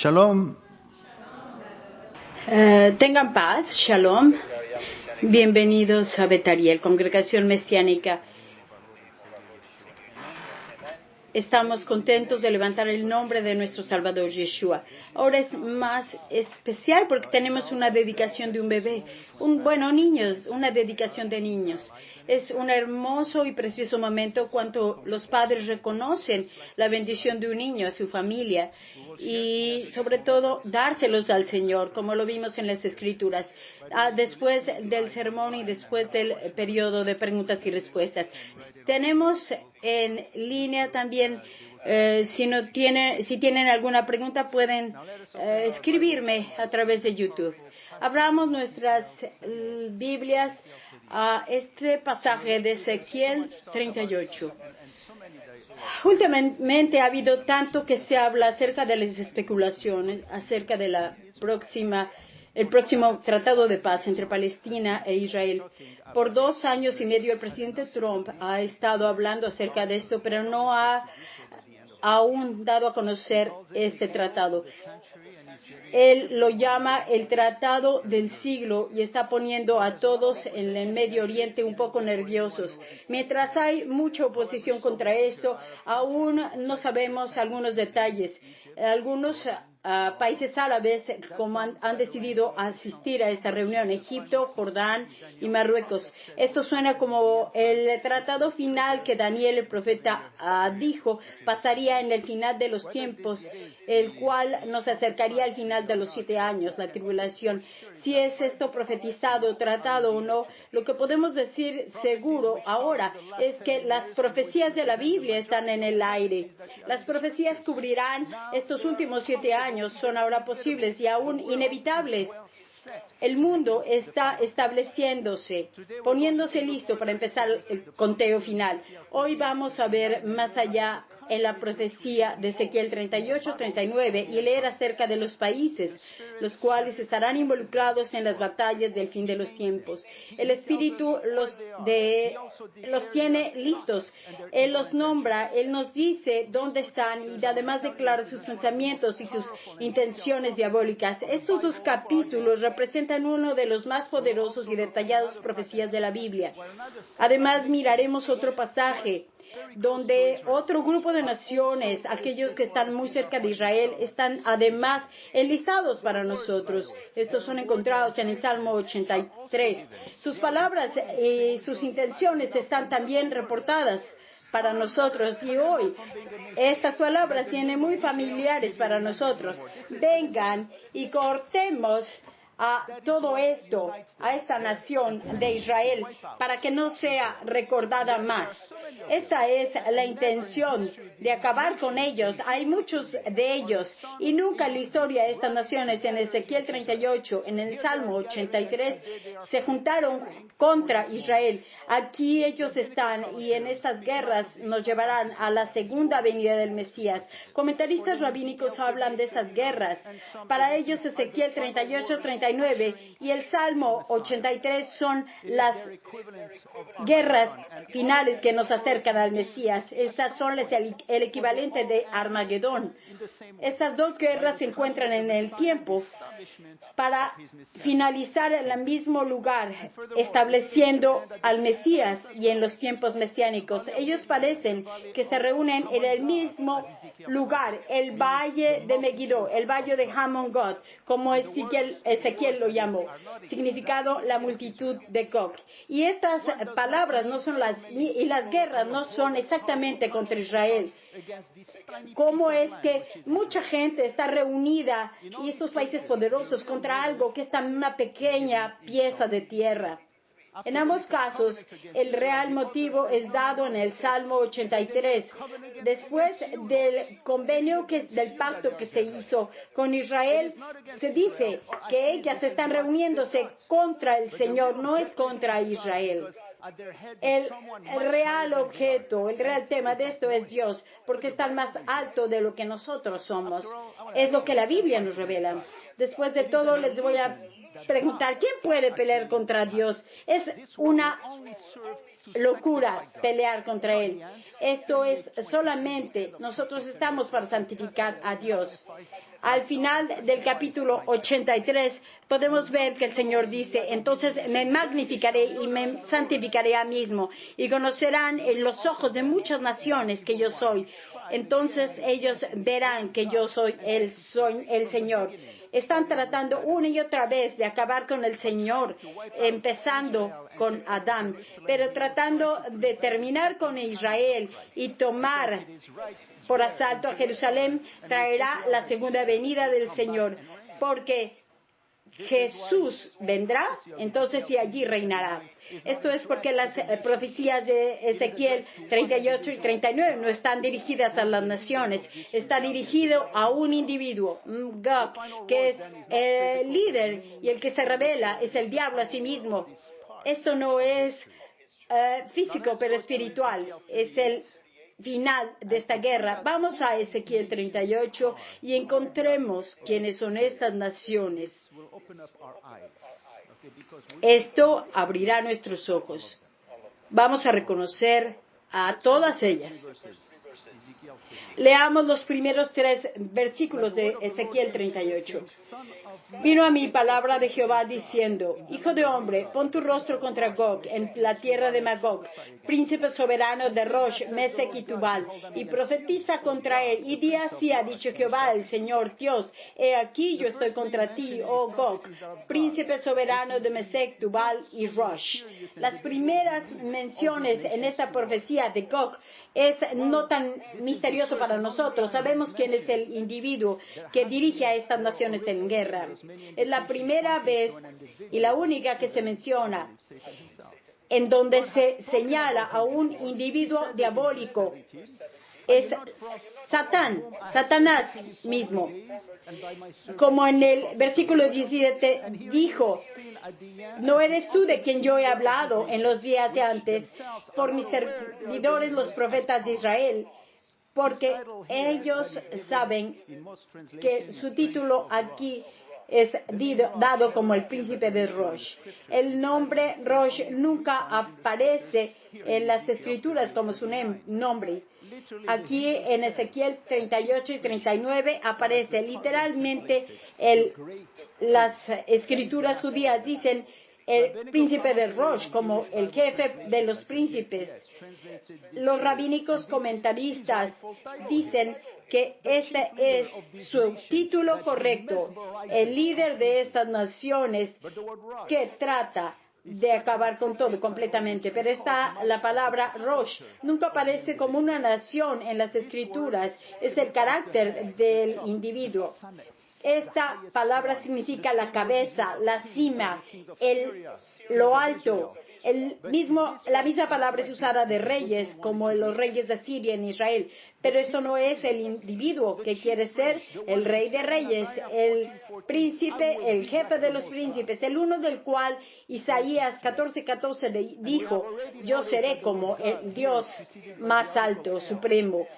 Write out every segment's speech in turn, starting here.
Shalom. Tengan paz, Shalom. Bienvenidos a Betariel, Congregación Mesiánica. Estamos contentos de levantar el nombre de nuestro Salvador Yeshua. Ahora es más especial porque tenemos una dedicación de un bebé. Niños, una dedicación de niños. Es un hermoso y precioso momento cuando los padres reconocen la bendición de un niño a su familia y sobre todo dárselos al Señor, como lo vimos en las Escrituras, después del sermón y después del periodo de preguntas y respuestas. Tenemos en línea también, si tienen alguna pregunta pueden escribirme a través de YouTube. Abramos nuestras Biblias a este pasaje de Ezequiel 38. Últimamente ha habido tanto que se habla acerca de las especulaciones, acerca de el próximo tratado de paz entre Palestina e Israel. Por 2 años y medio el presidente Trump ha estado hablando acerca de esto, pero no ha aún dado a conocer este tratado. Él lo llama el tratado del siglo y está poniendo a todos en el Medio Oriente un poco nerviosos. Mientras hay mucha oposición contra esto, aún no sabemos algunos detalles. Algunos países árabes han decidido asistir a esta reunión: Egipto, Jordán y Marruecos. Esto suena como el tratado final que Daniel el profeta dijo pasaría en el final de los tiempos, el cual nos acercaría al final de los 7 años, la tribulación. Si es esto profetizado, tratado o no, lo que podemos decir seguro ahora es que las profecías de la Biblia están en el aire. Las profecías cubrirán estos últimos 7 años, son ahora posibles y aún inevitables. El mundo está estableciéndose, poniéndose listo para empezar el conteo final. Hoy vamos a ver más allá en la profecía de Ezequiel 38-39 y leer acerca de los países, los cuales estarán involucrados en las batallas del fin de los tiempos. El Espíritu los tiene listos. Él los nombra, Él nos dice dónde están y además declara sus pensamientos y sus intenciones diabólicas. Estos 2 capítulos representan uno de los más poderosos y detallados profecías de la Biblia. Además, miraremos otro pasaje donde otro grupo de naciones, aquellos que están muy cerca de Israel, están además enlistados para nosotros. Estos son encontrados en el Salmo 83. Sus palabras y sus intenciones están también reportadas para nosotros y hoy estas palabras tienen muy familiares para nosotros. Vengan y cortemos a todo esto, a esta nación de Israel, para que no sea recordada más. Esta es la intención de acabar con ellos. Hay muchos de ellos y nunca en la historia de estas naciones, en Ezequiel 38, en el Salmo 83, se juntaron contra Israel. Aquí ellos están y en estas guerras nos llevarán a la segunda venida del Mesías. Comentaristas rabínicos hablan de esas guerras. Para ellos Ezequiel 38, 39 y el Salmo 83 son las guerras finales que nos acercan al Mesías. Estas son el equivalente de Armagedón. Estas 2 guerras se encuentran en el tiempo para finalizar en el mismo lugar, estableciendo al Mesías y en los tiempos mesiánicos. Ellos parecen que se reúnen en el mismo lugar, el valle de Megiddo, el valle de Hamon Gog, como Ezequiel lo llamó, significado la multitud de Gog. Y estas palabras no son y las guerras no son exactamente contra Israel. ¿Cómo es que mucha gente está reunida y estos países poderosos contra algo que es tan una pequeña pieza de tierra? En ambos casos, el real motivo es dado en el Salmo 83. Después del convenio, del pacto que se hizo con Israel, se dice que ellas están reuniéndose contra el Señor, no es contra Israel. El real objeto, el real tema de esto es Dios, porque están más alto de lo que nosotros somos. Es lo que la Biblia nos revela. Después de todo, les voy a preguntar, ¿quién puede pelear contra Dios? Es una locura pelear contra Él. Esto es solamente, nosotros estamos para santificar a Dios. Al final del capítulo 83 podemos ver que el Señor dice, entonces me magnificaré y me santificaré a mí mismo y conocerán en los ojos de muchas naciones que yo soy. Entonces ellos verán que yo soy el Señor. Están tratando una y otra vez de acabar con el Señor, empezando con Adán, pero tratando de terminar con Israel y tomar por asalto a Jerusalén, traerá la segunda venida del Señor, porque Jesús vendrá, entonces y allí reinará. Esto es porque las profecías de Ezequiel 38 y 39 no están dirigidas a las naciones, está dirigido a un individuo, Gog, que es el líder y el que se revela, es el diablo a sí mismo. Esto no es físico, pero espiritual, es el final de esta guerra. Vamos a Ezequiel 38 y encontremos quiénes son estas naciones. Esto abrirá nuestros ojos. Vamos a reconocer a todas ellas. Leamos los primeros 3 versículos de Ezequiel 38. Vino a mí palabra de Jehová diciendo, Hijo de hombre, pon tu rostro contra Gog en la tierra de Magog, príncipe soberano de Rosh, Mesec y Tubal, y profetiza contra él, y di así ha dicho Jehová, el Señor Dios, he aquí yo estoy contra ti, oh Gog, príncipe soberano de Mesec, Tubal y Rosh. Las primeras menciones en esta profecía de Gog es no tan misterioso para nosotros. Sabemos quién es el individuo que dirige a estas naciones en guerra. Es la primera vez y la única que se menciona en donde se señala a un individuo diabólico. Es Satanás mismo. Como en el versículo 17 dijo, ¿no eres tú de quien yo he hablado en los días de antes por mis servidores los profetas de Israel? Porque ellos saben que su título aquí es dado como el príncipe de Rosh. El nombre Rosh nunca aparece en las escrituras como su nombre. Aquí en Ezequiel 38 y 39 aparece literalmente las escrituras judías dicen el príncipe de Rosh como el jefe de los príncipes. Los rabínicos comentaristas dicen que este es su título correcto, el líder de estas naciones que trata de acabar con todo completamente. Pero la palabra Rosh nunca aparece como una nación en las escrituras, es el carácter del individuo. Esta palabra significa la cabeza, la cima, lo alto. La misma palabra es usada de reyes, como los reyes de Asiria en Israel. Pero esto no es el individuo que quiere ser el rey de reyes, el príncipe, el jefe de los príncipes, el uno del cual Isaías 14:14 dijo, yo seré como el Dios más alto, supremo.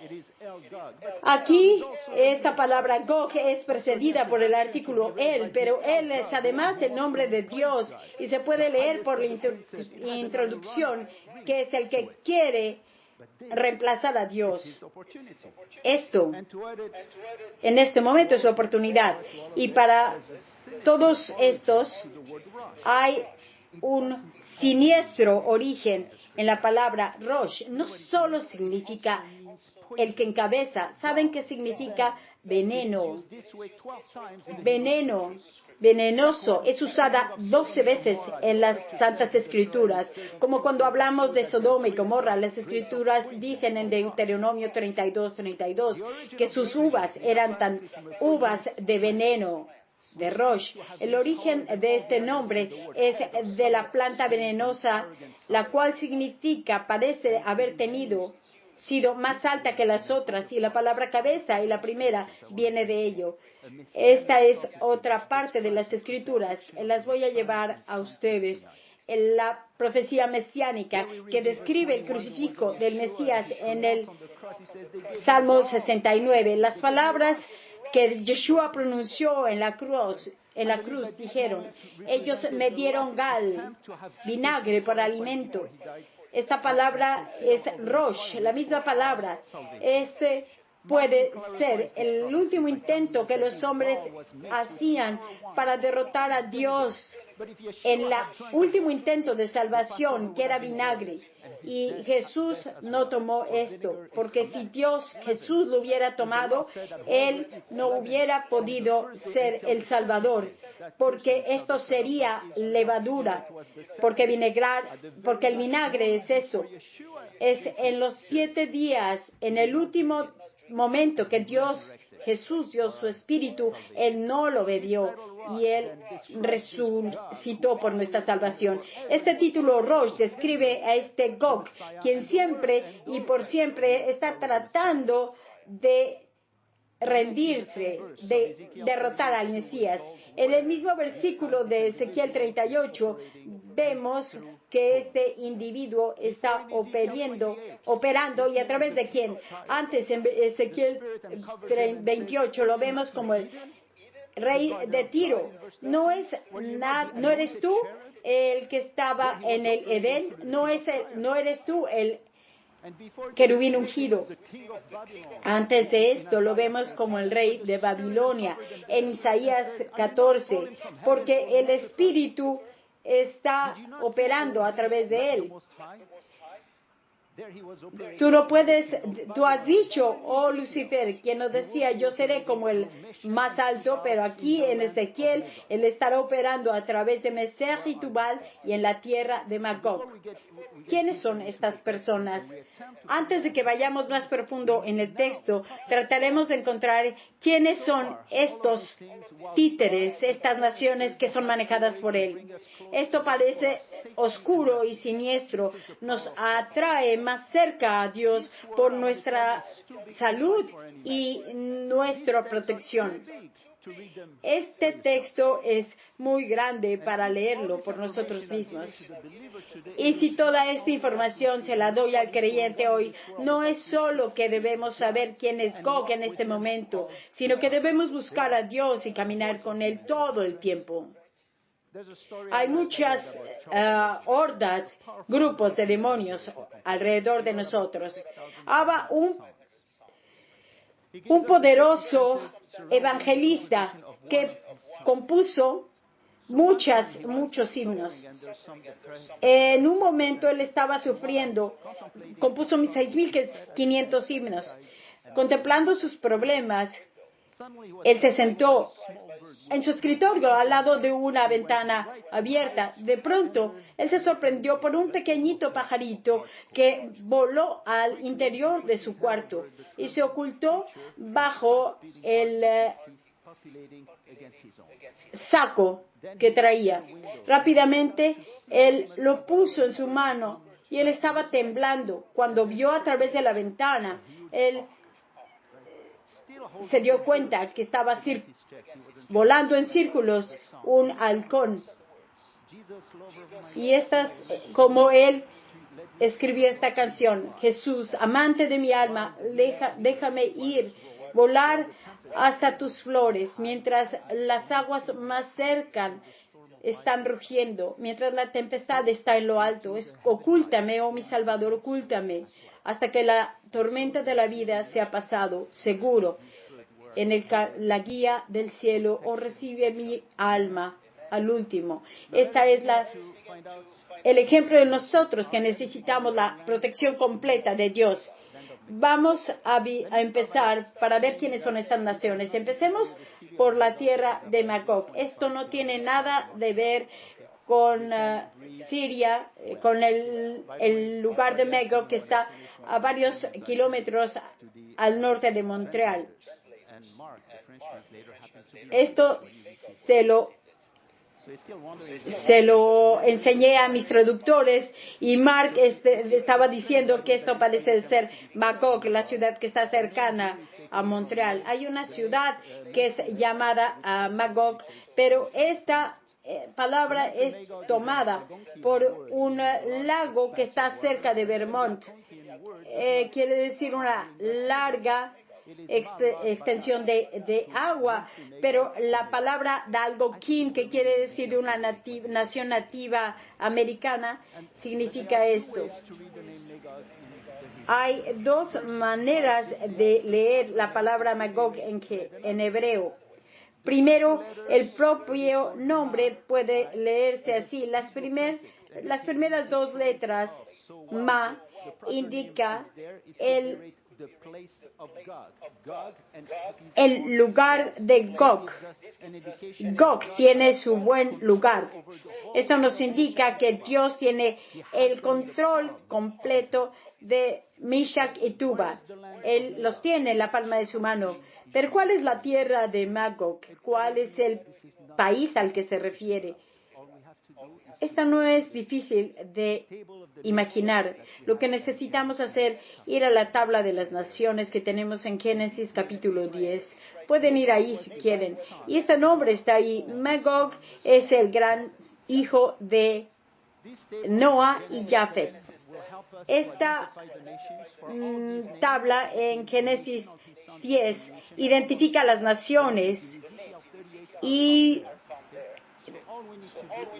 Aquí esta palabra Gog es precedida por el artículo él, pero él es además el nombre de Dios y se puede leer por la introducción que es el que quiere reemplazar a Dios. Esto, en este momento, es su oportunidad. Y para todos estos hay un siniestro origen en la palabra Rosh. No solo significa el que encabeza. ¿Saben qué significa veneno? Veneno, venenoso, es usada 12 veces en las Santas Escrituras. Como cuando hablamos de Sodoma y Gomorra, las Escrituras dicen en Deuteronomio 32 que sus uvas eran tan uvas de veneno, de Rosh. El origen de este nombre es de la planta venenosa, la cual parece haber sido más alta que las otras, y la palabra cabeza y la primera viene de ello. Esta es otra parte de las Escrituras. Las voy a llevar a ustedes. En la profecía mesiánica que describe el crucifijo del Mesías en el Salmo 69. Las palabras que Yeshua pronunció en la cruz dijeron, ellos me dieron vinagre por alimento. Esta palabra es Rosh, la misma palabra. Este puede ser el último intento que los hombres hacían para derrotar a Dios en el último intento de salvación, que era vinagre. Y Jesús no tomó esto, porque si Jesús lo hubiera tomado, Él no hubiera podido ser el Salvador, porque esto sería levadura, porque el vinagre es eso. Es en los 7 días, en el último momento que Jesús dio su espíritu, Él no lo bebió y Él resucitó por nuestra salvación. Este título Rosh describe a este Gog, quien siempre y por siempre está tratando de rendirse, de derrotar al Mesías. En el mismo versículo de Ezequiel 38 vemos que este individuo está operando, ¿y a través de quién? Antes en Ezequiel 28 lo vemos como el rey de Tiro. ¿No eres tú el que estaba en el Edén? ¿No eres tú el querubín ungido? Antes de esto lo vemos como el rey de Babilonia en Isaías 14, porque el Espíritu está operando a través de él. Tú has dicho, oh Lucifer, quien nos decía, yo seré como el más alto, pero aquí en Ezequiel, él estará operando a través de Mesech y Tubal y en la tierra de Magog. ¿Quiénes son estas personas? Antes de que vayamos más profundo en el texto, trataremos de encontrar quiénes son estos títeres, estas naciones que son manejadas por él. Esto parece oscuro y siniestro, nos atrae más cerca a Dios por nuestra salud y nuestra protección. Este texto es muy grande para leerlo por nosotros mismos. Y si toda esta información se la doy al creyente hoy, no es solo que debemos saber quién es Gog en este momento, sino que debemos buscar a Dios y caminar con Él todo el tiempo. Hay muchas hordas, grupos de demonios alrededor de nosotros. Había un poderoso evangelista que compuso muchos himnos. En un momento él estaba sufriendo, compuso 6.500 himnos. Contemplando sus problemas, él se sentó en su escritorio al lado de una ventana abierta. De pronto, él se sorprendió por un pequeñito pajarito que voló al interior de su cuarto y se ocultó bajo el saco que traía. Rápidamente, él lo puso en su mano y él estaba temblando. Cuando vio a través de la ventana, él se dio cuenta que estaba volando en círculos un halcón. Y como él escribió esta canción: Jesús, amante de mi alma, déjame ir, volar hasta tus flores, mientras las aguas más cercan están rugiendo, mientras la tempestad está en lo alto. Ocúltame, oh mi Salvador, ocúltame, hasta que la tormenta de la vida sea pasado, seguro. En la guía del cielo, oh, recibe mi alma al último. Esta es el ejemplo de nosotros que necesitamos la protección completa de Dios. Vamos a empezar para ver quiénes son estas naciones. Empecemos por la tierra de Magog. Esto no tiene nada de ver con Siria, con el lugar de Magog que está a varios kilómetros al norte de Montreal. Esto se lo enseñé a mis traductores y Mark estaba diciendo que esto parece ser Magog, la ciudad que está cercana a Montreal. Hay una ciudad que es llamada Magog, pero esta palabra es tomada por un lago que está cerca de Vermont. Quiere decir una larga extensión de agua, pero la palabra Dalgoquín, que quiere decir de una nación nativa americana, significa esto. Hay dos maneras de leer la palabra Magog en hebreo. Primero, el propio nombre puede leerse así. Las primeras dos letras, Ma, indica el lugar de Gog. Gog tiene su buen lugar. Esto nos indica que Dios tiene el control completo de Meshach y Tubal. Él los tiene en la palma de su mano. Pero ¿cuál es la tierra de Magog? ¿Cuál es el país al que se refiere? Esta no es difícil de imaginar. Lo que necesitamos hacer es ir a la tabla de las naciones que tenemos en Génesis capítulo 10. Pueden ir ahí si quieren. Y este nombre está ahí. Magog es el gran hijo de Noah y Jafet. Esta tabla en Génesis 10 identifica las naciones y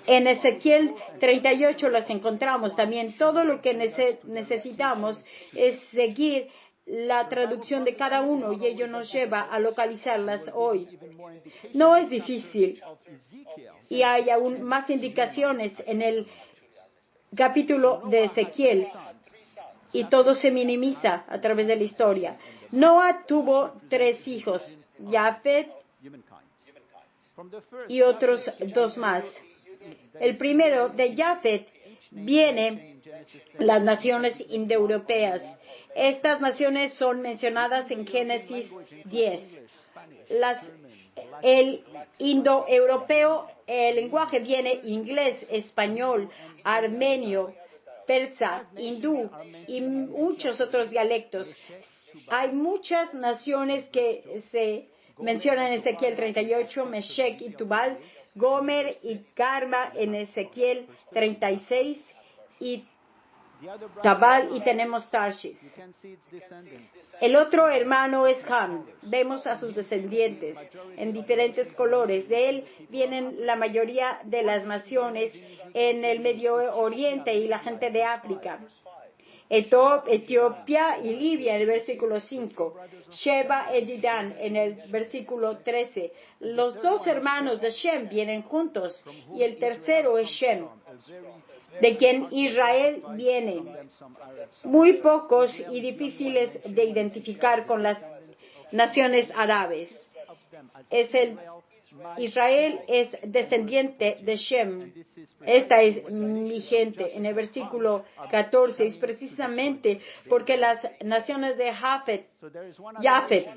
en Ezequiel 38 las encontramos también. Todo lo que necesitamos es seguir la traducción de cada uno y ello nos lleva a localizarlas hoy. No es difícil y hay aún más indicaciones en el capítulo de Ezequiel y todo se minimiza a través de la historia. Noah tuvo 3 hijos, Jafet y otros 2 más. El primero de Jafet viene las naciones indoeuropeas. Estas naciones son mencionadas en Génesis 10. El indoeuropeo, el lenguaje viene inglés, español, armenio, persa, hindú y muchos otros dialectos. Hay muchas naciones que se mencionan en Ezequiel 38, Meshech y Tubal, Gomer y Carma en Ezequiel 36 y Tabal y tenemos Tarshish. El otro hermano es Ham. Vemos a sus descendientes en diferentes colores. De él vienen la mayoría de las naciones en el Medio Oriente y la gente de África. Etiopía y Libia en el versículo 5, Sheba y Dedán en el versículo 13. Los 2 hermanos de Shem vienen juntos y el tercero es Shem, de quien Israel viene. Muy pocos y difíciles de identificar con las naciones árabes. Israel es descendiente de Shem. Esta es mi gente. En el versículo 14 es precisamente porque las naciones de Jafet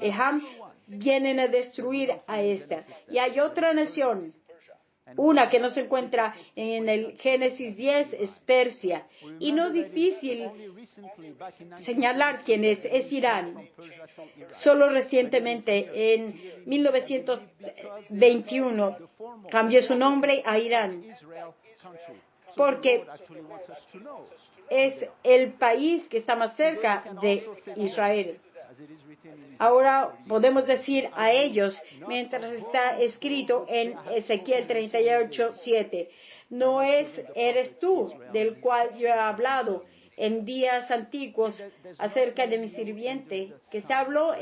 y Ham vienen a destruir a esta. Y hay otra nación, una que no se encuentra en el Génesis 10, es Persia. Y no es difícil señalar quién es Irán. Solo recientemente, en 1921, cambió su nombre a Irán, porque es el país que está más cerca de Israel. Ahora podemos decir a ellos, mientras está escrito en Ezequiel 38:7, no eres tú del cual yo he hablado en días antiguos acerca de mi sirviente, que se habló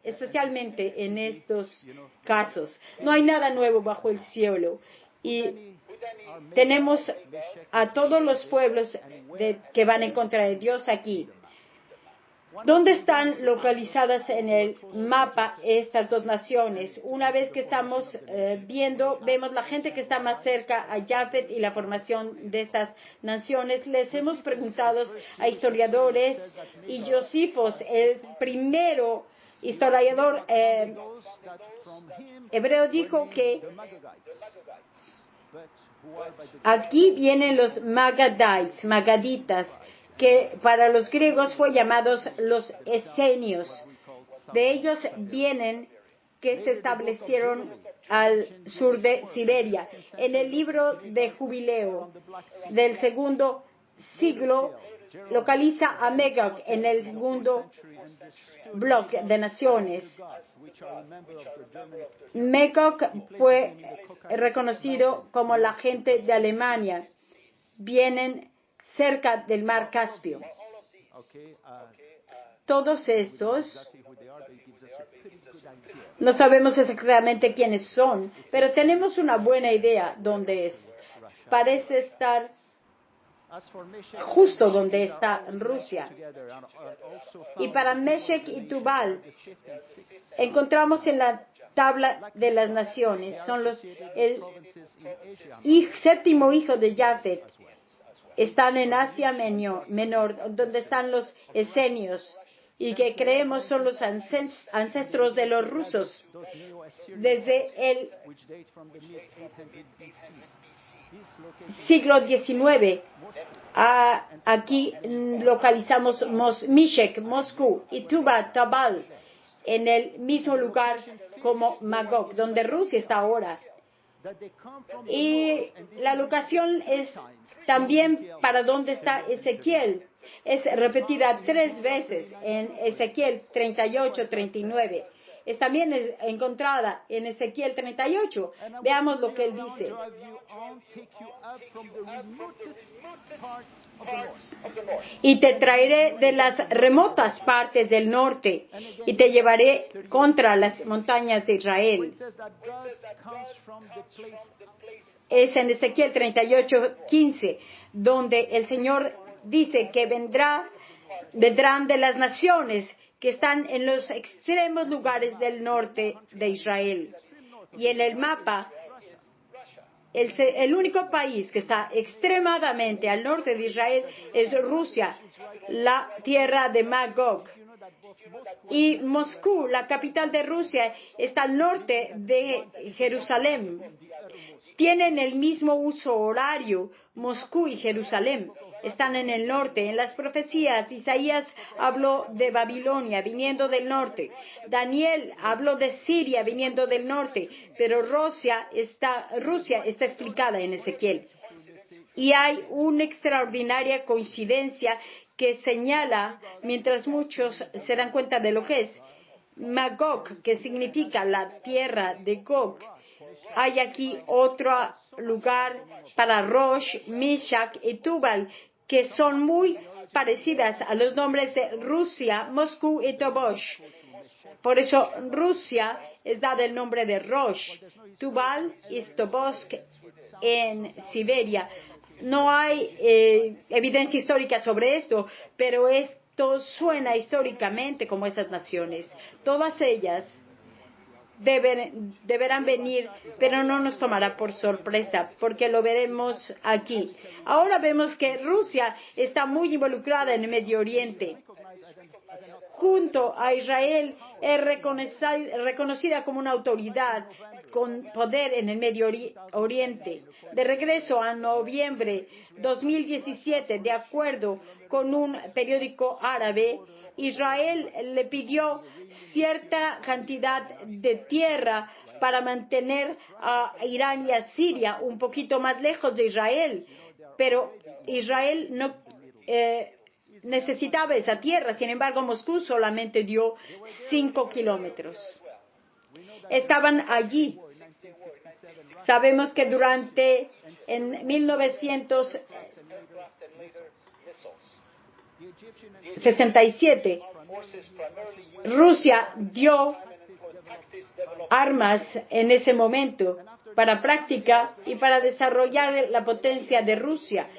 especialmente en estos casos. No hay nada nuevo bajo el cielo. Y tenemos a todos los pueblos que van en contra de Dios aquí. ¿Dónde están localizadas en el mapa estas 2 naciones? Una vez que estamos vemos la gente que está más cerca a Jafet y la formación de estas naciones. Les hemos preguntado a historiadores y Josifos, el primero historiador hebreo, dijo que aquí vienen los magaditas, que para los griegos fue llamados los esenios. De ellos vienen que se establecieron al sur de Siberia. En el libro de Jubileo del segundo siglo localiza a Magog en el segundo bloque de naciones. Magog fue reconocido como la gente de Alemania. Vienen cerca del mar Caspio. Todos estos no sabemos exactamente quiénes son, pero tenemos una buena idea dónde es. Parece estar justo donde está Rusia. Y para Meshech y Tubal encontramos en la tabla de las naciones, son el séptimo hijo de Jafet. Están en Asia Menor, donde están los esenios, y que creemos son los ancestros de los rusos. Desde el siglo XIX, aquí localizamos Meshech, Moscú, y Tabal, en el mismo lugar como Magog, donde Rusia está ahora. Y la locación es también para donde está Ezequiel. Es repetida 3 veces en Ezequiel 38, 39. Es también encontrada en Ezequiel 38. Veamos lo que él dice. Y te traeré de las remotas partes del norte y te llevaré contra las montañas de Israel. Es en Ezequiel 38, 15, donde el Señor dice que vendrán de las naciones que están en los extremos lugares del norte de Israel. Y en el mapa, el único país que está extremadamente al norte de Israel es Rusia, la tierra de Magog. Y Moscú, la capital de Rusia, está al norte de Jerusalén. Tienen el mismo uso horario, Moscú y Jerusalén. Están en el norte. En las profecías, Isaías habló de Babilonia, viniendo del norte. Daniel habló de Siria, viniendo del norte. Pero Rusia está explicada en Ezequiel. Y hay una extraordinaria coincidencia que señala, mientras muchos se dan cuenta de lo que es, Magog, que significa la tierra de Gog. Hay aquí otro lugar para Rosh, Meshach y Tubal, que son muy parecidas a los nombres de Rusia, Moscú y Tobosh. Por eso Rusia es dada el nombre de Rosh. Tubal y Tobosk en Siberia. No hay evidencia histórica sobre esto, pero esto suena históricamente como esas naciones. Todas ellas deberán venir, pero no nos tomará por sorpresa, porque lo veremos aquí. Ahora vemos que Rusia está muy involucrada en el Medio Oriente. Junto a Israel es reconocida como una autoridad con poder en el Medio Oriente. De regreso a noviembre 2017, de acuerdo con un periódico árabe, Israel le pidió cierta cantidad de tierra para mantener a Irán y a Siria un poquito más lejos de Israel, pero Israel no necesitaba esa tierra. Sin embargo, Moscú solamente dio 5 kilómetros. Estaban allí. Sabemos que en 1967, Rusia dio armas en ese momento para práctica y para desarrollar la potencia de Rusia.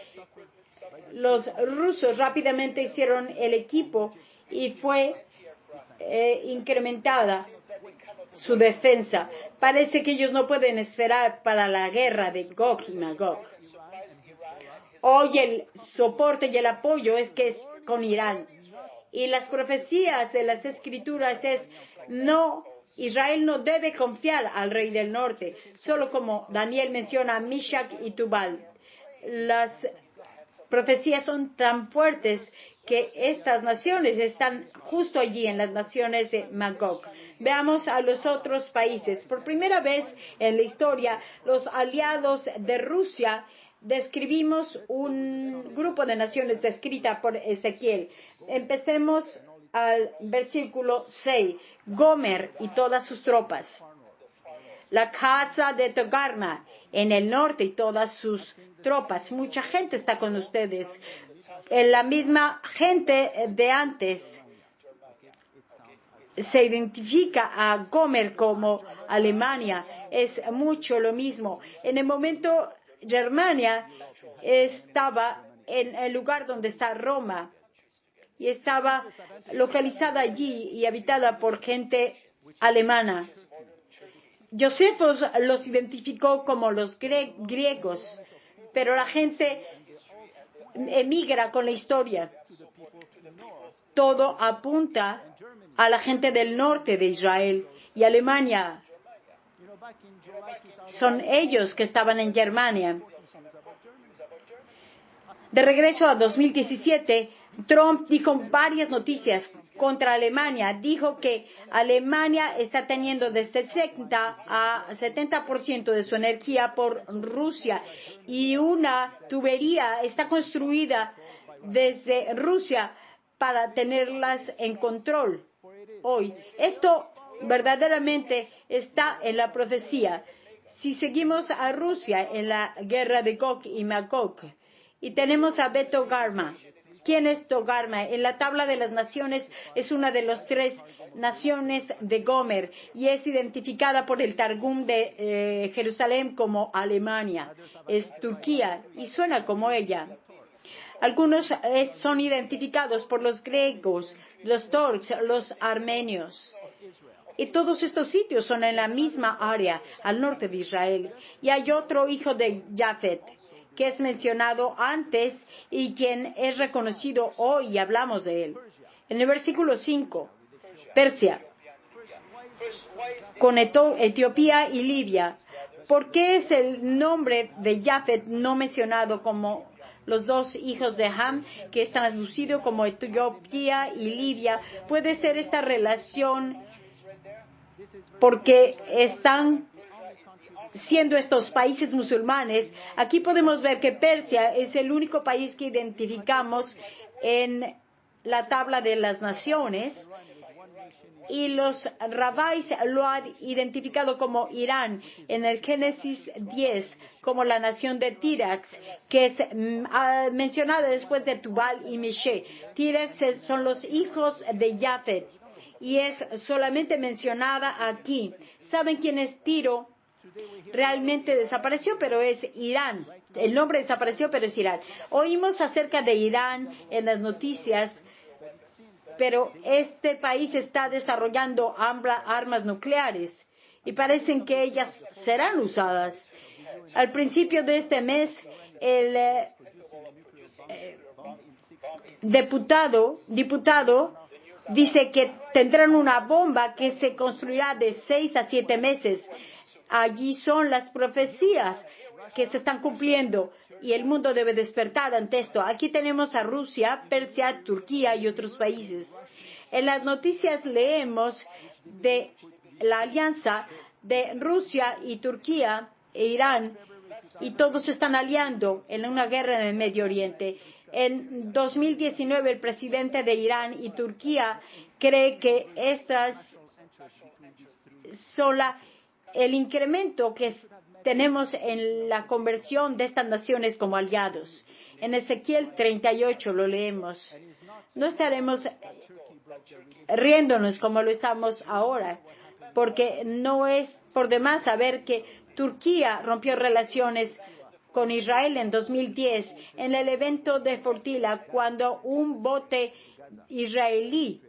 Los rusos rápidamente hicieron el equipo y fue incrementada su defensa. Parece que ellos no pueden esperar para la guerra de Gog y Magog. Hoy el soporte y el apoyo es con Irán. Y las profecías de las Escrituras Israel no debe confiar al rey del norte, solo como Daniel menciona a Meshach y Tubal. Las profecías son tan fuertes que estas naciones están justo allí en las naciones de Magog. Veamos a los otros países. Por primera vez en la historia, los aliados de Rusia describimos un grupo de naciones descrita por Ezequiel. Empecemos al versículo 6. Gomer y todas sus tropas. La casa de Togarma en el norte y todas sus tropas. Mucha gente está con ustedes. La misma gente de antes se identifica a Gomer como Alemania. Es mucho lo mismo. En el momento, Germania estaba en el lugar donde está Roma y estaba localizada allí y habitada por gente alemana. Josefos los identificó como los griegos, pero la gente emigra con la historia. Todo apunta a la gente del norte de Israel y Alemania. Son ellos que estaban en Germania. De regreso a 2017, Trump dijo varias noticias contra Alemania. Dijo que Alemania está teniendo de 60 a 70% de su energía por Rusia y una tubería está construida desde Rusia para tenerlas en control hoy. Esto verdaderamente está en la profecía. Si seguimos a Rusia en la guerra de Gog y Magog, y tenemos a Togarma. ¿Quién es Togarma? En la tabla de las naciones es una de las 3 naciones de Gomer y es identificada por el Targum de Jerusalén como Alemania. Es Turquía y suena como ella. Algunos son identificados por los griegos, los turcos, los armenios. Y todos estos sitios son en la misma área, al norte de Israel. Y hay otro hijo de Jafet, que es mencionado antes y quien es reconocido hoy y hablamos de él. En el versículo 5, Persia, con Etiopía y Libia. ¿Por qué es el nombre de Jafet no mencionado como los 2 hijos de Ham, que es traducido como Etiopía y Libia? Puede ser esta relación porque están siendo estos países musulmanes. Aquí podemos ver que Persia es el único país que identificamos en la tabla de las naciones y los rabáis lo han identificado como Irán en el Génesis 10 como la nación de Tirax, que es mencionada después de Tubal y Meshe. Tirax son los hijos de Jafet y es solamente mencionada aquí. ¿Saben quién es Tiro? Realmente desapareció, pero es Irán. El nombre desapareció, pero es Irán. Oímos acerca de Irán en las noticias, pero este país está desarrollando armas nucleares y parecen que ellas serán usadas. Al principio de este mes, el diputado dice que tendrán una bomba que se construirá de 6 a 7 meses. Allí son las profecías que se están cumpliendo y el mundo debe despertar ante esto. Aquí tenemos a Rusia, Persia, Turquía y otros países. En las noticias leemos de la alianza de Rusia y Turquía e Irán y todos se están aliando en una guerra en el Medio Oriente. En 2019 el presidente de Irán y Turquía cree que estas son el incremento que tenemos en la conversión de estas naciones como aliados. En Ezequiel 38 lo leemos. No estaremos riéndonos como lo estamos ahora, porque no es por demás saber que Turquía rompió relaciones con Israel en 2010 en el evento de Fortila, cuando un bote israelí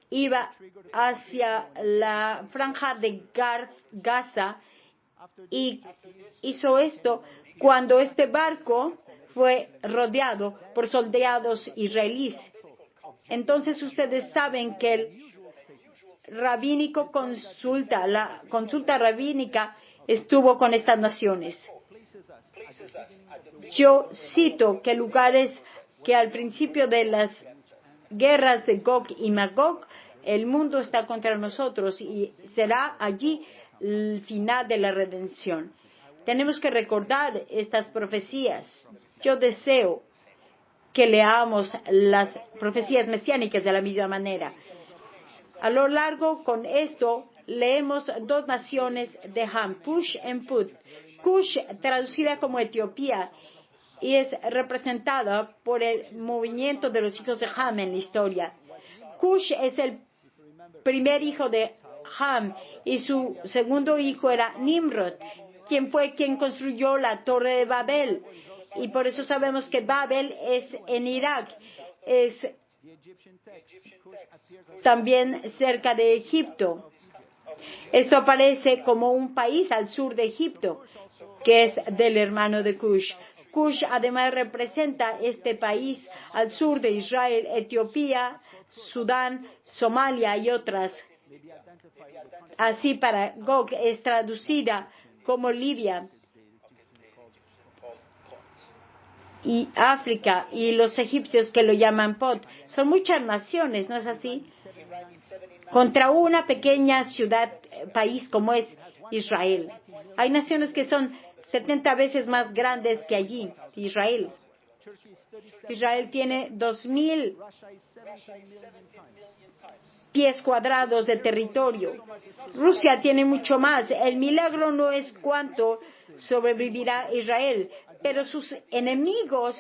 iba hacia la franja de Gaza y hizo esto cuando este barco fue rodeado por soldados israelíes. Entonces ustedes saben que el rabínico la consulta rabínica estuvo con estas naciones. Yo cito que lugares que al principio de las guerras de Gog y Magog, el mundo está contra nosotros y será allí el final de la redención. Tenemos que recordar estas profecías. Yo deseo que leamos las profecías mesiánicas de la misma manera. A lo largo con esto leemos dos naciones de Ham, Cush y Put. Cush, traducida como Etiopía, y es representada por el movimiento de los hijos de Ham en la historia. Cush es el primer hijo de Ham y su segundo hijo era Nimrod, quien fue quien construyó la Torre de Babel. Y por eso sabemos que Babel es en Irak, es también cerca de Egipto. Esto aparece como un país al sur de Egipto, que es del hermano de Cush. Cush además representa este país al sur de Israel, Etiopía, Sudán, Somalia y otras. Así para Gog es traducida como Libia y África, y los egipcios que lo llaman Pot. Son muchas naciones, ¿no es así? Contra una pequeña ciudad, país como es Israel. Hay naciones que son 70 veces más grandes que allí, Israel. Israel tiene 2.000 pies cuadrados de territorio. Rusia tiene mucho más. El milagro no es cuánto sobrevivirá Israel, pero sus enemigos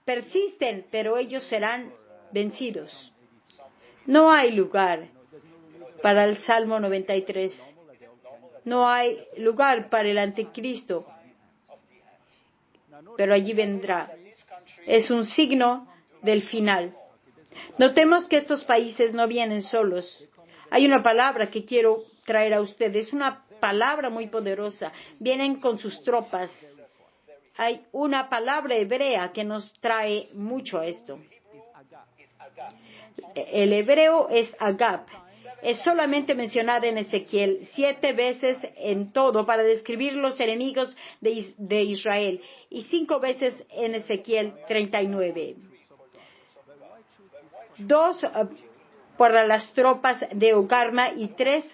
persisten, pero ellos serán vencidos. No hay lugar para el Salmo 93. No hay lugar para el anticristo, pero allí vendrá. Es un signo del final. Notemos que estos países no vienen solos. Hay una palabra que quiero traer a ustedes, una palabra muy poderosa. Vienen con sus tropas. Hay una palabra hebrea que nos trae mucho a esto. El hebreo es agap. Es solamente mencionada en Ezequiel 7 veces en todo para describir los enemigos de Israel y 5 veces en Ezequiel 39. 2 para las tropas de Ugarma y 3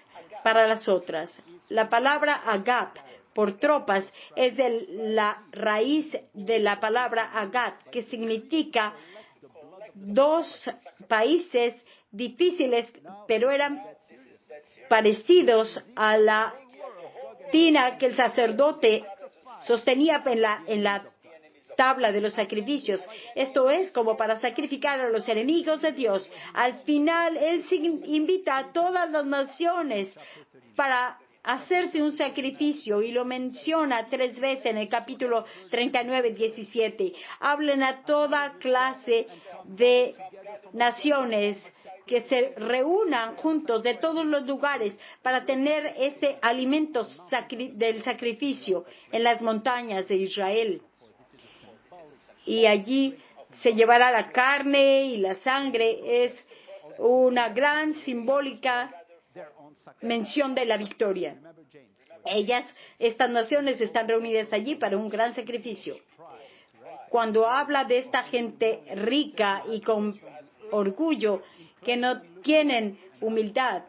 para las otras. La palabra agap por tropas es de la raíz de la palabra agat, que significa 2 países difíciles, pero eran parecidos a la tina que el sacerdote sostenía en la tabla de los sacrificios. Esto es como para sacrificar a los enemigos de Dios. Al final, Él invita a todas las naciones para hacerse un sacrificio y lo menciona 3 veces en el capítulo 39, 17. Hablen a toda clase de naciones que se reúnan juntos de todos los lugares para tener este alimento del sacrificio en las montañas de Israel. Y allí se llevará la carne y la sangre. Es una gran simbólica mención de la victoria. Estas naciones están reunidas allí para un gran sacrificio. Cuando habla de esta gente rica y con orgullo, que no tienen humildad,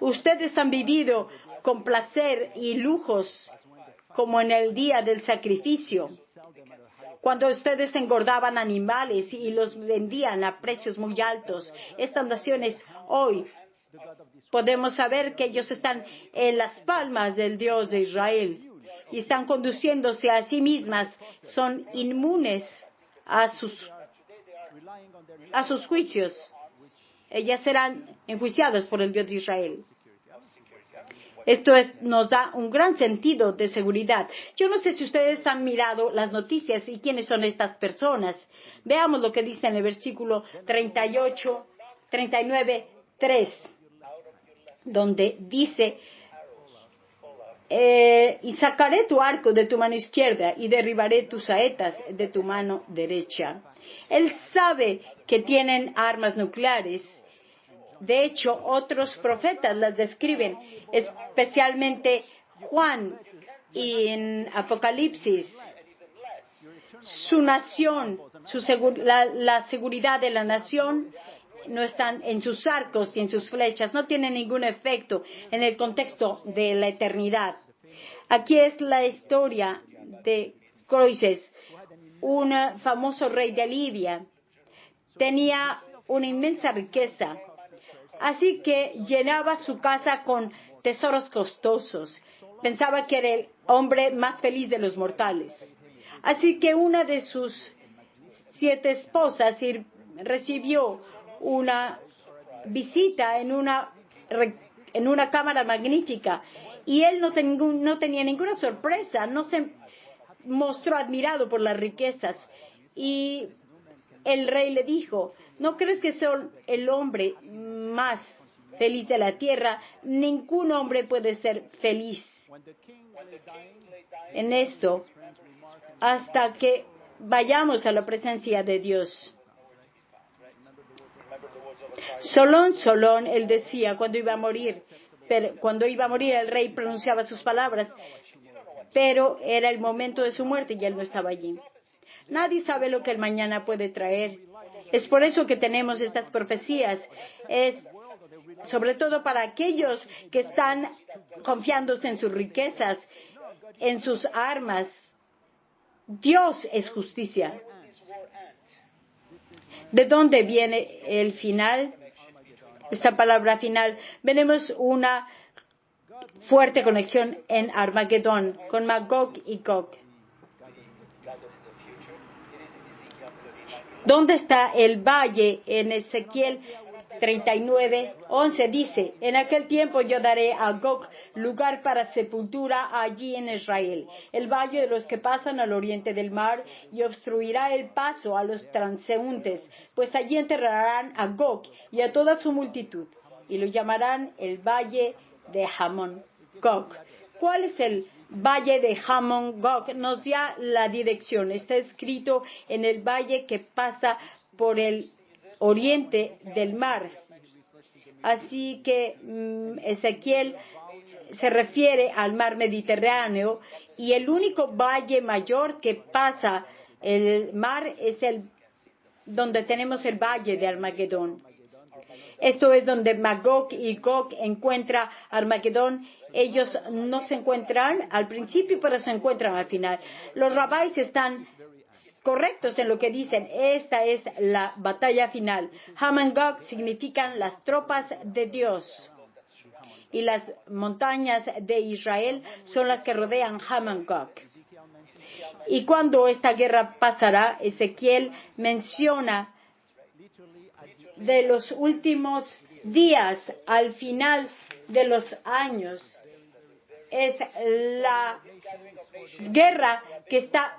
ustedes han vivido con placer y lujos como en el día del sacrificio, cuando ustedes engordaban animales y los vendían a precios muy altos. Estas naciones hoy podemos saber que ellos están en las palmas del Dios de Israel y están conduciéndose a sí mismas, son inmunes a sus juicios. Ellas serán enjuiciadas por el Dios de Israel. Esto nos da un gran sentido de seguridad. Yo no sé si ustedes han mirado las noticias y quiénes son estas personas. Veamos lo que dice en el versículo 39:3, donde dice: y sacaré tu arco de tu mano izquierda y derribaré tus saetas de tu mano derecha. Él sabe que tienen armas nucleares. De hecho, otros profetas las describen, especialmente Juan y en Apocalipsis. Su nación, la seguridad de la nación no están en sus arcos y en sus flechas, no tienen ningún efecto en el contexto de la eternidad. Aquí es la historia de Croesus, un famoso rey de Lidia. Tenía una inmensa riqueza, así que llenaba su casa con tesoros costosos. Pensaba que era el hombre más feliz de los mortales. Así que una de sus 7 esposas recibió una visita en una cámara magnífica, y él no tenía ninguna sorpresa, no se mostró admirado por las riquezas. Y el rey le dijo: ¿no crees que soy el hombre más feliz de la tierra? Ningún hombre puede ser feliz en esto hasta que vayamos a la presencia de Dios. Solón, Solón, él decía cuando iba a morir. Pero cuando iba a morir, el rey pronunciaba sus palabras, pero era el momento de su muerte y él no estaba allí. Nadie sabe lo que el mañana puede traer. Es por eso que tenemos estas profecías. Es sobre todo para aquellos que están confiándose en sus riquezas, en sus armas. Dios es justicia. ¿De dónde viene el final? Esta palabra final. Tenemos una fuerte conexión en Armagedón con Magog y Gog. ¿Dónde está el valle? En Ezequiel 39:11 dice: en aquel tiempo yo daré a Gog lugar para sepultura allí en Israel, el valle de los que pasan al oriente del mar, y obstruirá el paso a los transeúntes, pues allí enterrarán a Gog y a toda su multitud, y lo llamarán el valle de Hamón Gog. ¿Cuál es el valle de Hamón Gog? Nos da la dirección. Está escrito en el valle que pasa por el oriente del mar. Así que Ezequiel se refiere al mar Mediterráneo, y el único valle mayor que pasa el mar es donde tenemos el valle de Armagedón. Esto es donde Magog y Gog encuentra Armagedón. Ellos no se encuentran al principio, pero se encuentran al final. Los rabáis están correctos en lo que dicen. Esta es la batalla final. Hamón Gog significan las tropas de Dios, y las montañas de Israel son las que rodean Hamón Gog. Y cuando esta guerra pasará, Ezequiel menciona de los últimos días, al final de los años. Es la guerra que está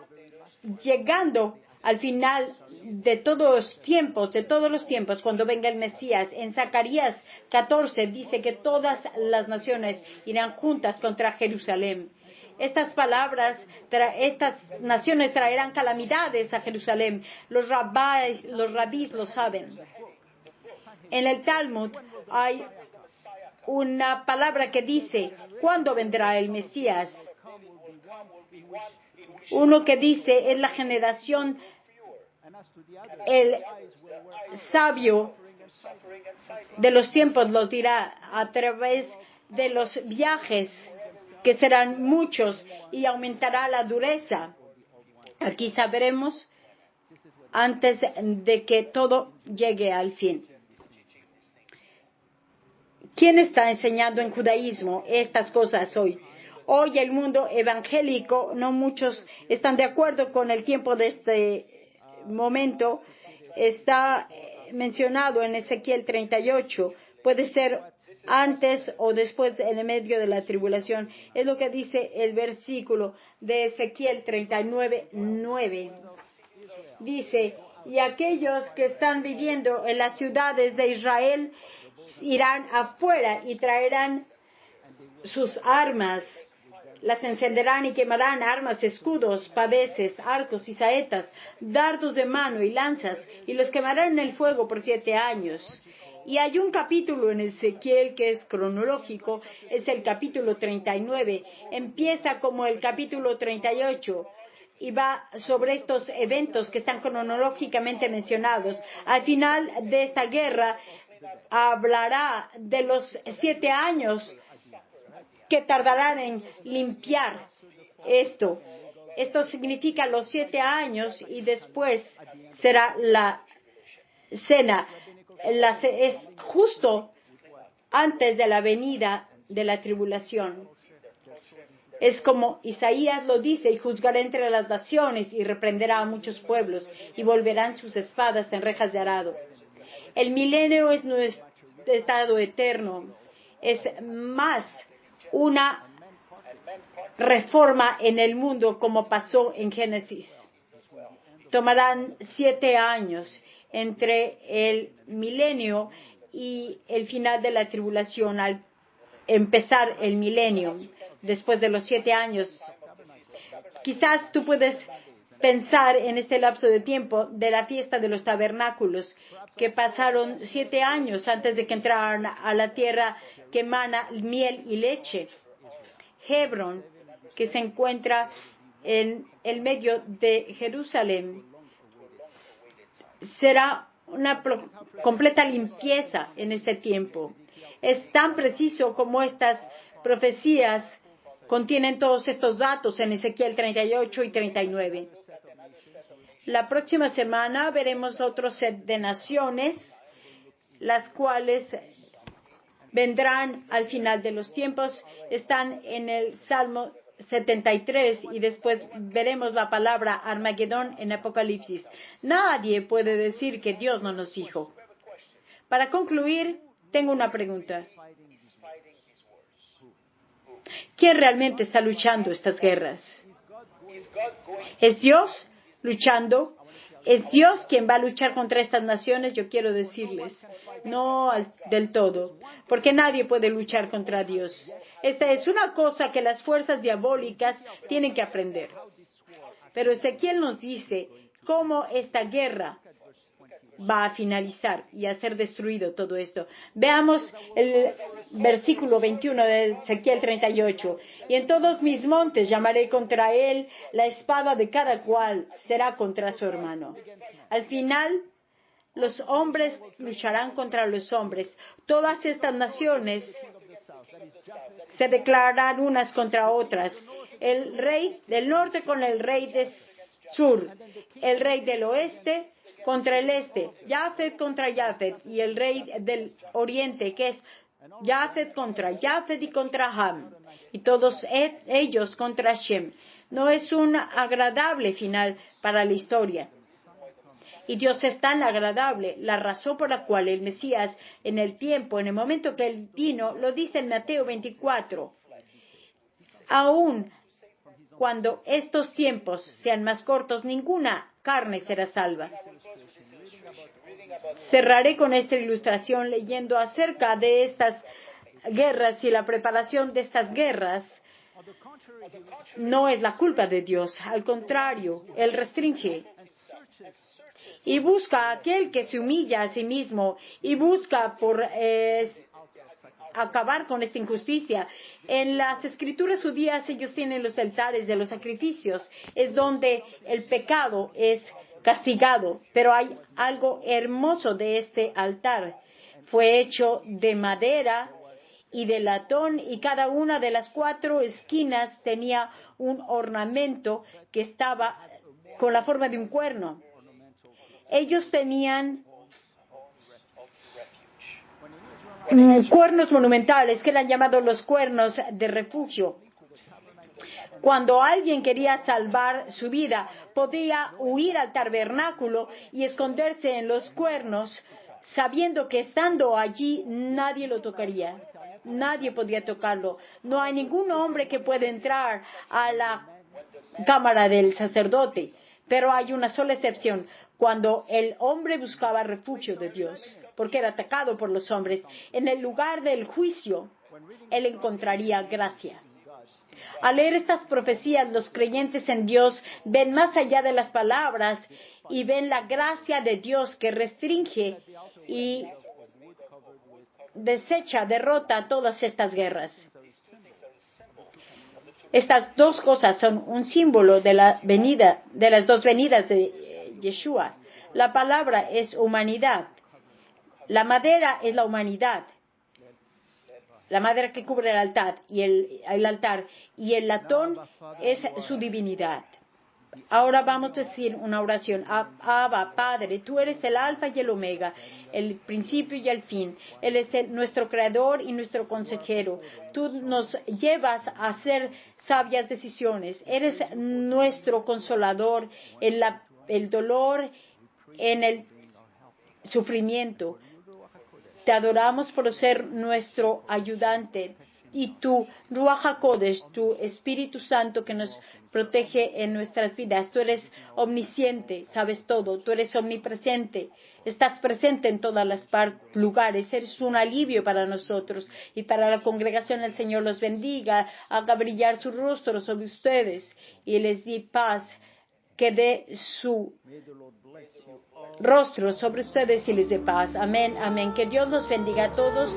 llegando al final de todos los tiempos, cuando venga el Mesías. En Zacarías 14 dice que todas las naciones irán juntas contra Jerusalén. Estas naciones traerán calamidades a Jerusalén. Los rabís lo saben. En el Talmud hay una palabra que dice: ¿cuándo vendrá el Mesías? Uno que dice: es la generación, el sabio de los tiempos lo dirá a través de los viajes, que serán muchos, y aumentará la dureza. Aquí sabremos antes de que todo llegue al fin. ¿Quién está enseñando en judaísmo estas cosas hoy? Hoy el mundo evangélico, no muchos están de acuerdo con el tiempo de este momento. Está mencionado en Ezequiel 38. Puede ser antes o después, en el medio de la tribulación. Es lo que dice el versículo de Ezequiel 39:9. Dice: y aquellos que están viviendo en las ciudades de Israel irán afuera y traerán sus armas, las encenderán y quemarán armas, escudos, paveses, arcos y saetas, dardos de mano y lanzas, y los quemarán en el fuego por 7 años. Y hay un capítulo en Ezequiel que es cronológico, es el capítulo 39, empieza como el capítulo 38, y va sobre estos eventos que están cronológicamente mencionados. Al final de esta guerra hablará de los 7 años que tardarán en limpiar esto. Esto significa los 7 años y después será la cena. Es justo antes de la venida de la tribulación. Es como Isaías lo dice: y juzgará entre las naciones y reprenderá a muchos pueblos y volverán sus espadas en rejas de arado. El milenio es nuestro estado eterno. Es más una reforma en el mundo como pasó en Génesis. Tomarán 7 años entre el milenio y el final de la tribulación, al empezar el milenio, después de los 7 años. Quizás tú puedes pensar en este lapso de tiempo de la fiesta de los tabernáculos, que pasaron 7 años antes de que entraran a la tierra que emana miel y leche. Hebrón, que se encuentra en el medio de Jerusalén, será una completa limpieza en este tiempo. Es tan preciso como estas profecías contienen todos estos datos en Ezequiel 38 y 39. La próxima semana veremos otro set de naciones, las cuales vendrán al final de los tiempos. Están en el Salmo 73 y después veremos la palabra Armagedón en Apocalipsis. Nadie puede decir que Dios no nos dijo. Para concluir, tengo una pregunta. ¿Quién realmente está luchando estas guerras? ¿Es Dios luchando? ¿Es Dios quien va a luchar contra estas naciones? Yo quiero decirles, no del todo, porque nadie puede luchar contra Dios. Esta es una cosa que las fuerzas diabólicas tienen que aprender. Pero Ezequiel nos dice cómo esta guerra va a finalizar y a ser destruido todo esto. Veamos el versículo 21 de Ezequiel 38. Y en todos mis montes llamaré contra él, la espada de cada cual será contra su hermano. Al final, los hombres lucharán contra los hombres. Todas estas naciones se declararán unas contra otras. El rey del norte con el rey del sur. El rey del oeste contra el este, Jafet contra Jafet, y el rey del oriente, que es Jafet contra Jafet y contra Ham, y todos ellos contra Shem. No es un agradable final para la historia. Y Dios es tan agradable, la razón por la cual el Mesías, en el tiempo, en el momento que él vino, lo dice en Mateo 24, aún cuando estos tiempos sean más cortos, ninguna carne será salva. Cerraré con esta ilustración leyendo acerca de estas guerras y la preparación de estas guerras. No es la culpa de Dios, al contrario, Él restringe y busca a aquel que se humilla a sí mismo y busca por acabar con esta injusticia. En las escrituras judías ellos tienen los altares de los sacrificios, es donde el pecado es castigado, pero hay algo hermoso de este altar. Fue hecho de madera y de latón y cada una de las 4 esquinas tenía un ornamento que estaba con la forma de un cuerno. Ellos tenían cuernos monumentales que eran llamados los cuernos de refugio. Cuando alguien quería salvar su vida, podía huir al tabernáculo y esconderse en los cuernos, sabiendo que estando allí nadie lo tocaría. Nadie podía tocarlo. No hay ningún hombre que pueda entrar a la cámara del sacerdote. Pero hay una sola excepción. Cuando el hombre buscaba refugio de Dios, porque era atacado por los hombres, en el lugar del juicio, él encontraría gracia. Al leer estas profecías, los creyentes en Dios ven más allá de las palabras y ven la gracia de Dios que restringe y desecha, derrota todas estas guerras. Estas dos cosas son un símbolo de la venida, de las dos venidas de Yeshua. La palabra es humanidad. La madera es la humanidad. la madera que cubre el altar y el latón es su divinidad. Ahora vamos a decir una oración. Abba, Padre, tú eres el alfa y el omega, el principio y el fin. Él es nuestro creador y nuestro consejero. Tú nos llevas a hacer sabias decisiones. Eres nuestro consolador en el dolor, en el sufrimiento. Te adoramos por ser nuestro ayudante. Y tú, Ruach HaKodesh, tu Espíritu Santo que nos protege en nuestras vidas. Tú eres omnisciente, sabes todo. Tú eres omnipresente. Estás presente en todos los lugares. Eres un alivio para nosotros y para la congregación. El Señor los bendiga, haga brillar su rostro sobre ustedes y les dé paz. Que dé su rostro sobre ustedes y les dé paz. Amén, amén. Que Dios los bendiga a todos.